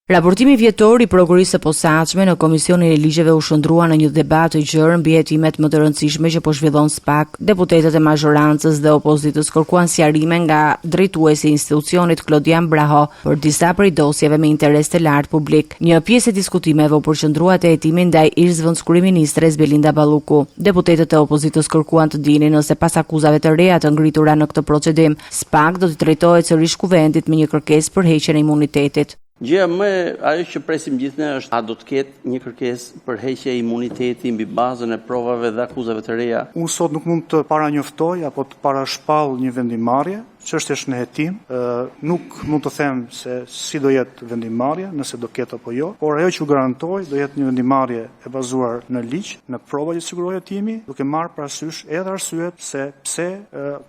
Raportimi vjetor i prokurisë së posaçme në Komisionin e Ligjeve u shndrua në një debat të gjerë mbi hetimet më të rëndësishme që po zhvillon SPAK. Deputetët e mazhorancës dhe opozitës kërkuan sqarime nga drejtuesi i institucionit Klodian Braho për disa prej dosjeve me interes të lartë publik. Një pjesë e diskutimeve u përqendrua te hetimi ndaj ish-zëvendës kryeministres Belinda Balluku. Deputetët e opozitës kërkuan të dinin nëse pas akuzave të reja të ngritura në këtë procedim, SPAK do të drejtohet sërish kuvendit me një kërkesë për heqjen e imunitetit. Gjëja më ajo që presim gjithë ne është a do të ketë një kërkesë për heqje e imunitetit mbi bazën e provave dhe akuzave të reja. Unë sot nuk mund të paranjoftoj apo të parashpall një vendimarrje. Çështja është në hetim, nuk mund të them se si do jetë vendimarrja, nëse do ketë apo jo, por ajo që u garantoj do jetë një vendimarrje e bazuar në ligj, në prova që sigurohet hetimi, duke marrë parasysh edhe arsyet se pse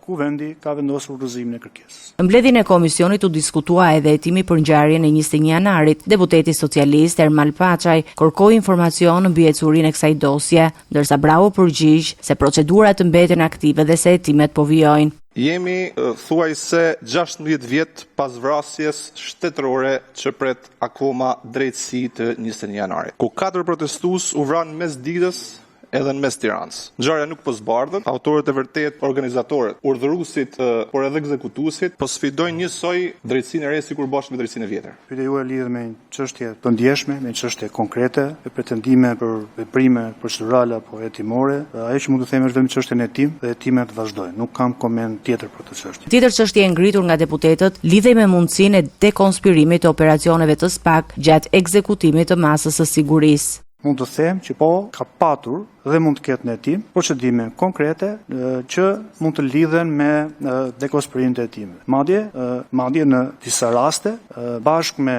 kuvendi ka vendosur rrëzimin e kërkesës. Në mbledhjen e komisionit u diskutua edhe hetimi për ngjarjen e 21 janarit. Deputeti socialist Ermal Paçaj kërkoi informacion mbi ecurinë e kësaj dosje, ndërsa Bravo përgjigj se procedurat mbeten aktive dhe se hetimet po vijojnë. Jemi thuajse 16 vjet pas vrasjes shtetërore që pret akoma drejtësi të 21 janarit, ku 4 protestues u vranë mes ditës edhe në mes Tiranës. Ngjarja nuk po zbardhet, autorët e vërtet, organizatorët, urdhëruesit, por edhe ekzekutuesit po sfidojnë njësoj drejtësinë e re sikur bashkë me drejtësinë e vjetër. Pyetja juaj lidhet me një çështje të ndjeshme, me një çështje konkrete, me pretendime për veprime procedurale apo hetimore. Ajo që mund të them është vetëm çështjen e hetim dhe hetimet vazhdojnë. Nuk kam koment tjetër për këtë çështje. Tjetër çështje e ngritur nga deputetët lidhej me mundësinë e dekonspirimit të operacioneve të SPAK gjatë ekzekutimit të masës së sigurisë. Mund të them që po ka patur dhe mund të ketë në hetim procedime konkrete që mund të lidhen me dekonspirimin e hetimit. Madje në disa raste bashkë me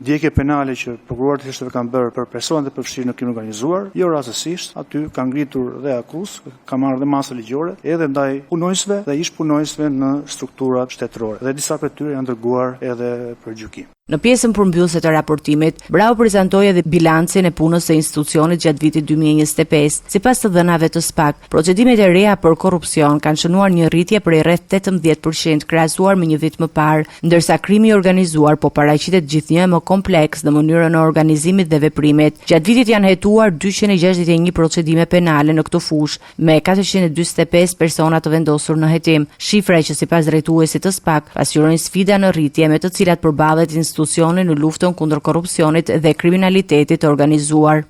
ndjekje penale që prokurorët e shtetit kanë bërë për personat e përfshirë në krim organizuar, jo rastësisht aty kanë ngritur dhe akuzë, kanë marrë dhe masa ligjore edhe ndaj punojësve dhe ish punojësve në strukturat shtetërore. Dhe disa prej tyre janë dërguar edhe për gjykim. Në pjesën përmbyllëse të raportimit, Bravo prezantoi edhe bilancin e punës së institucionit gjatë vitit 2025. Sipas të dhënave të SPAK, procedimet e reja për korrupsion kanë shënuar një rritje prej rreth 18% krahasuar me një vit më parë, ndërsa krimi i organizuar po paraqitet gjithnjë më kompleks në mënyrën e organizimit dhe veprimit. Gjatë vitit janë hetuar 261 procedime penale në këtë fushë, me 445 persona të vendosur në hetim, shifra që sipas drejtuesit të SPAK pasqyrojnë sfida në rritje me të cilat përballet institucioni në luftën kundër korrupsionit dhe kriminalitetit të organizuar.